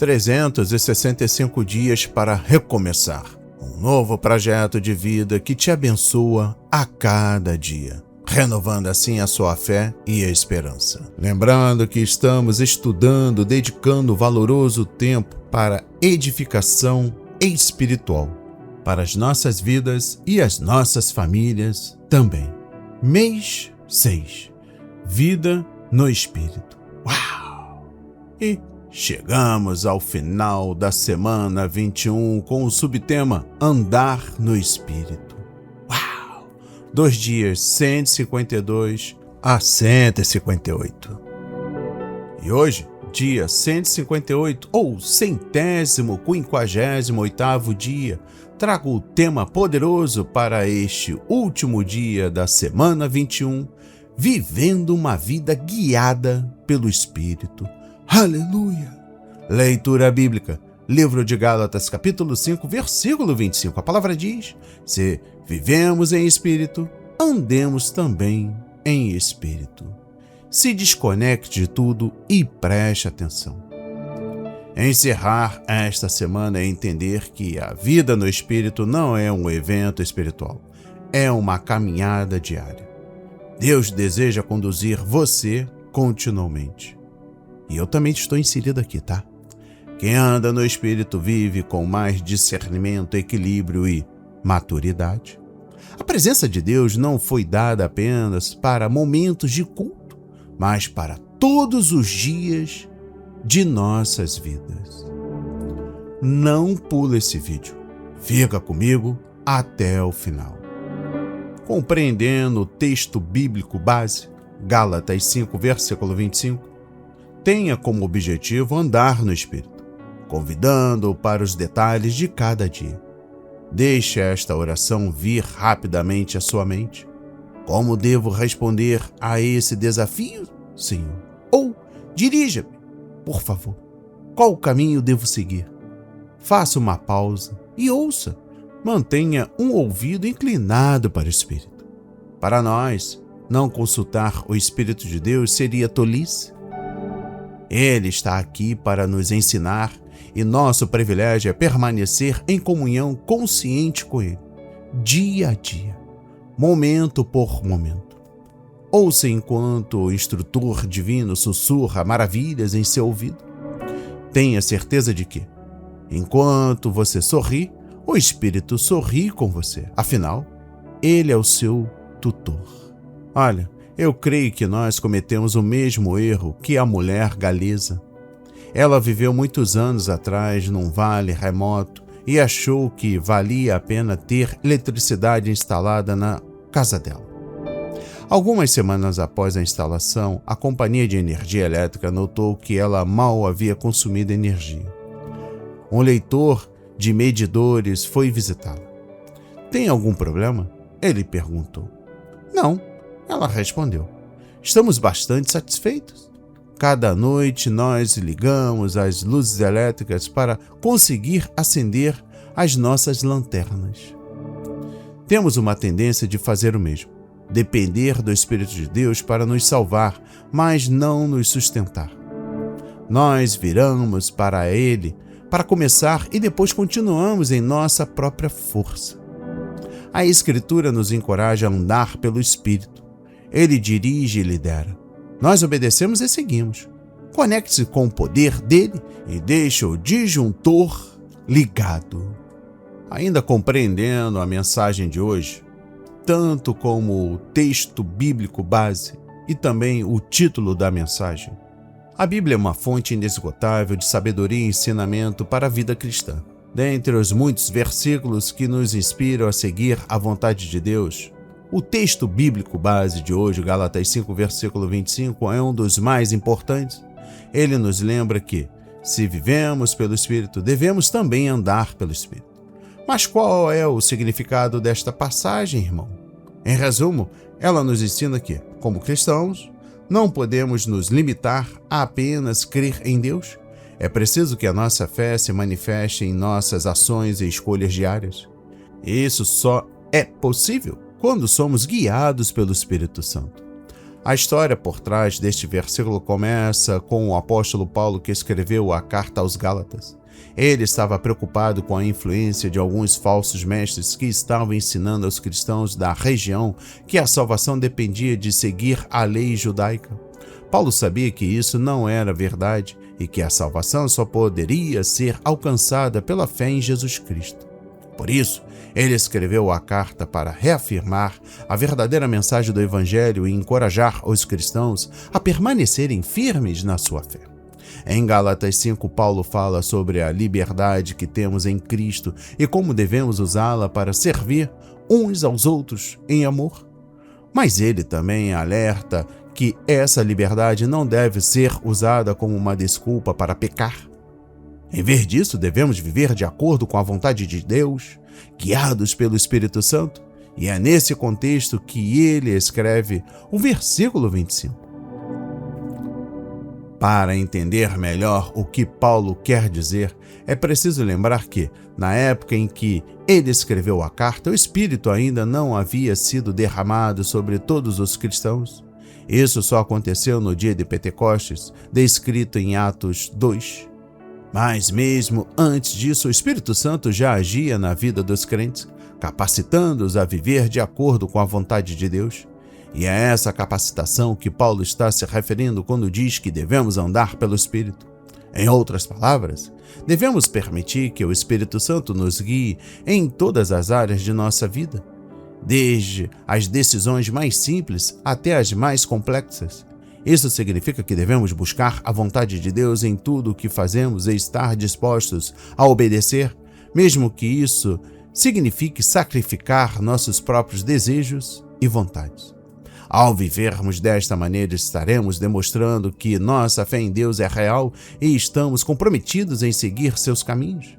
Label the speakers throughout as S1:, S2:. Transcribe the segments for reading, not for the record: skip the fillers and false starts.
S1: 365 dias para recomeçar. Um novo projeto de vida que te abençoa a cada dia, renovando assim a sua fé e a esperança. Lembrando que estamos estudando, dedicando valoroso tempo para edificação espiritual, para as nossas vidas e as nossas famílias também. Mês 6. Vida no Espírito. Uau! E chegamos ao final da semana 21 com o subtema Andar no Espírito. Uau! 2 dias 152 a 158. E hoje, dia 158 ou 158º dia, trago o tema poderoso para este último dia da semana 21, vivendo uma vida guiada pelo Espírito. Aleluia! Leitura bíblica, livro de Gálatas, capítulo 5, versículo 25. A palavra diz: se vivemos em Espírito, andemos também em Espírito. Se desconecte de tudo e preste atenção. Encerrar esta semana é entender que a vida no Espírito não é um evento espiritual, é uma caminhada diária. Deus deseja conduzir você continuamente. E eu também estou inserido aqui, tá? Quem anda no Espírito vive com mais discernimento, equilíbrio e maturidade. A presença de Deus não foi dada apenas para momentos de culto, mas para todos os dias de nossas vidas. Não pula esse vídeo. Fica comigo até o final. Compreendendo o texto bíblico base, Gálatas 5, versículo 25, tenha como objetivo andar no Espírito, convidando-o para os detalhes de cada dia. Deixe esta oração vir rapidamente à sua mente. Como devo responder a esse desafio, Senhor? Ou dirija-me, por favor. Qual caminho devo seguir? Faça uma pausa e ouça. Mantenha um ouvido inclinado para o Espírito. Para nós, não consultar o Espírito de Deus seria tolice. Ele está aqui para nos ensinar e nosso privilégio é permanecer em comunhão consciente com Ele, dia a dia, momento por momento. Ouça enquanto o instrutor divino sussurra maravilhas em seu ouvido. Tenha certeza de que, enquanto você sorri, o Espírito sorri com você. Afinal, Ele é o seu tutor. Olha, eu creio que nós cometemos o mesmo erro que a mulher galesa. Ela viveu muitos anos atrás num vale remoto e achou que valia a pena ter eletricidade instalada na casa dela. Algumas semanas após a instalação, a companhia de energia elétrica notou que ela mal havia consumido energia. Um leitor de medidores foi visitá-la. Tem algum problema? Ele perguntou. Não, ela respondeu. Estamos bastante satisfeitos. Cada noite nós ligamos as luzes elétricas para conseguir acender as nossas lanternas. Temos uma tendência de fazer o mesmo, depender do Espírito de Deus para nos salvar, mas não nos sustentar. Nós viramos para Ele para começar e depois continuamos em nossa própria força. A Escritura nos encoraja a andar pelo Espírito. Ele dirige e lidera. Nós obedecemos e seguimos. Conecte-se com o poder dele e deixe o disjuntor ligado. Ainda compreendendo a mensagem de hoje, tanto como o texto bíblico base e também o título da mensagem, a Bíblia é uma fonte inesgotável de sabedoria e ensinamento para a vida cristã. Dentre os muitos versículos que nos inspiram a seguir a vontade de Deus, o texto bíblico base de hoje, Gálatas 5, versículo 25, é um dos mais importantes. Ele nos lembra que, se vivemos pelo Espírito, devemos também andar pelo Espírito. Mas qual é o significado desta passagem, irmão? Em resumo, ela nos ensina que, como cristãos, não podemos nos limitar a apenas crer em Deus. É preciso que a nossa fé se manifeste em nossas ações e escolhas diárias. Isso só é possível quando somos guiados pelo Espírito Santo. A história por trás deste versículo começa com o apóstolo Paulo, que escreveu a carta aos Gálatas. Ele estava preocupado com a influência de alguns falsos mestres que estavam ensinando aos cristãos da região que a salvação dependia de seguir a lei judaica. Paulo sabia que isso não era verdade e que a salvação só poderia ser alcançada pela fé em Jesus Cristo. Por isso, ele escreveu a carta para reafirmar a verdadeira mensagem do Evangelho e encorajar os cristãos a permanecerem firmes na sua fé. Em Gálatas 5, Paulo fala sobre a liberdade que temos em Cristo e como devemos usá-la para servir uns aos outros em amor. Mas ele também alerta que essa liberdade não deve ser usada como uma desculpa para pecar. Em vez disso, devemos viver de acordo com a vontade de Deus, guiados pelo Espírito Santo, e é nesse contexto que ele escreve o versículo 25. Para entender melhor o que Paulo quer dizer, é preciso lembrar que, na época em que ele escreveu a carta, o Espírito ainda não havia sido derramado sobre todos os cristãos. Isso só aconteceu no dia de Pentecostes, descrito em Atos 2. Mas mesmo antes disso, o Espírito Santo já agia na vida dos crentes, capacitando-os a viver de acordo com a vontade de Deus. E é essa capacitação que Paulo está se referindo quando diz que devemos andar pelo Espírito. Em outras palavras, devemos permitir que o Espírito Santo nos guie em todas as áreas de nossa vida, desde as decisões mais simples até as mais complexas. Isso significa que devemos buscar a vontade de Deus em tudo o que fazemos e estar dispostos a obedecer, mesmo que isso signifique sacrificar nossos próprios desejos e vontades. Ao vivermos desta maneira, estaremos demonstrando que nossa fé em Deus é real e estamos comprometidos em seguir seus caminhos.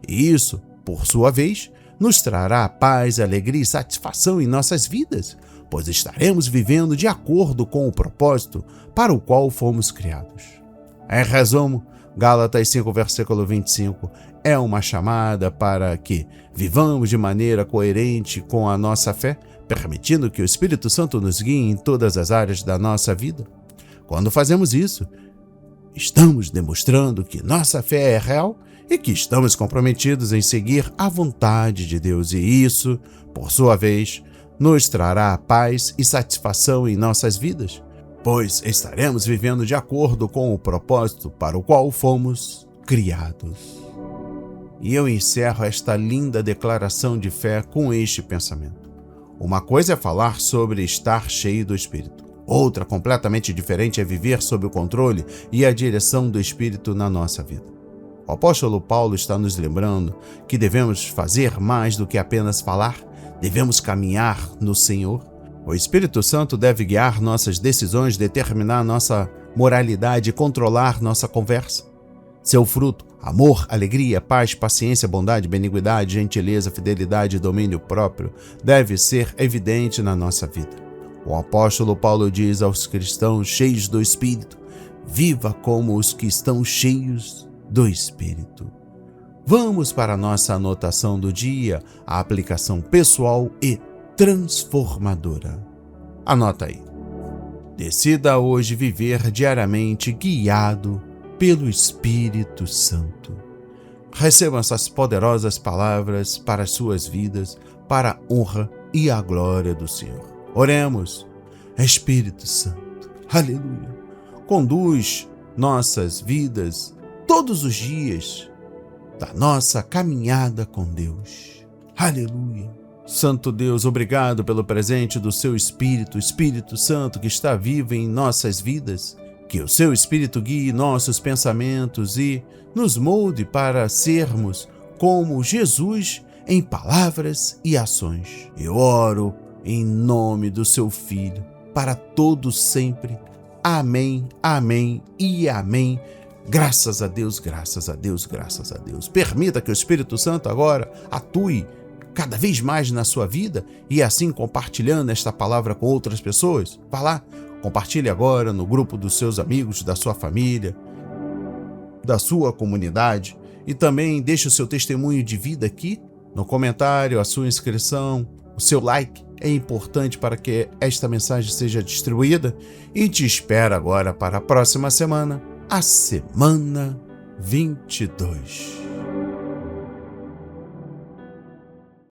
S1: E isso, por sua vez, nos trará paz, alegria e satisfação em nossas vidas, pois estaremos vivendo de acordo com o propósito para o qual fomos criados. Em resumo, Gálatas 5, versículo 25, é uma chamada para que vivamos de maneira coerente com a nossa fé, permitindo que o Espírito Santo nos guie em todas as áreas da nossa vida. Quando fazemos isso, estamos demonstrando que nossa fé é real e que estamos comprometidos em seguir a vontade de Deus, e isso, por sua vez, nos trará paz e satisfação em nossas vidas, pois estaremos vivendo de acordo com o propósito para o qual fomos criados. E eu encerro esta linda declaração de fé com este pensamento. Uma coisa é falar sobre estar cheio do Espírito. Outra, completamente diferente, é viver sob o controle e a direção do Espírito na nossa vida. O apóstolo Paulo está nos lembrando que devemos fazer mais do que apenas falar, devemos caminhar no Senhor. O Espírito Santo deve guiar nossas decisões, determinar nossa moralidade e controlar nossa conversa. Seu fruto, amor, alegria, paz, paciência, bondade, benignidade, gentileza, fidelidade e domínio próprio, deve ser evidente na nossa vida. O apóstolo Paulo diz aos cristãos cheios do Espírito: viva como os que estão cheios do Espírito. Vamos para a nossa anotação do dia, a aplicação pessoal e transformadora. Anota aí. Decida hoje viver diariamente guiado pelo Espírito Santo. Recebam essas poderosas palavras para as suas vidas, para a honra e a glória do Senhor. Oremos. Espírito Santo, aleluia, conduz nossas vidas todos os dias da nossa caminhada com Deus. Aleluia. Santo Deus, obrigado pelo presente do seu Espírito, Espírito Santo que está vivo em nossas vidas. Que o seu Espírito guie nossos pensamentos e nos molde para sermos como Jesus em palavras e ações. Eu oro em nome do seu Filho, para todos sempre. Amém, amém e amém. Graças a Deus, graças a Deus, graças a Deus. Permita que o Espírito Santo agora atue cada vez mais na sua vida e assim compartilhando esta palavra com outras pessoas. Vá lá, compartilhe agora no grupo dos seus amigos, da sua família, da sua comunidade, e também deixe o seu testemunho de vida aqui no comentário, a sua inscrição, o seu like. é importante para que esta mensagem seja distribuída e te espero agora para a próxima semana, a semana 22.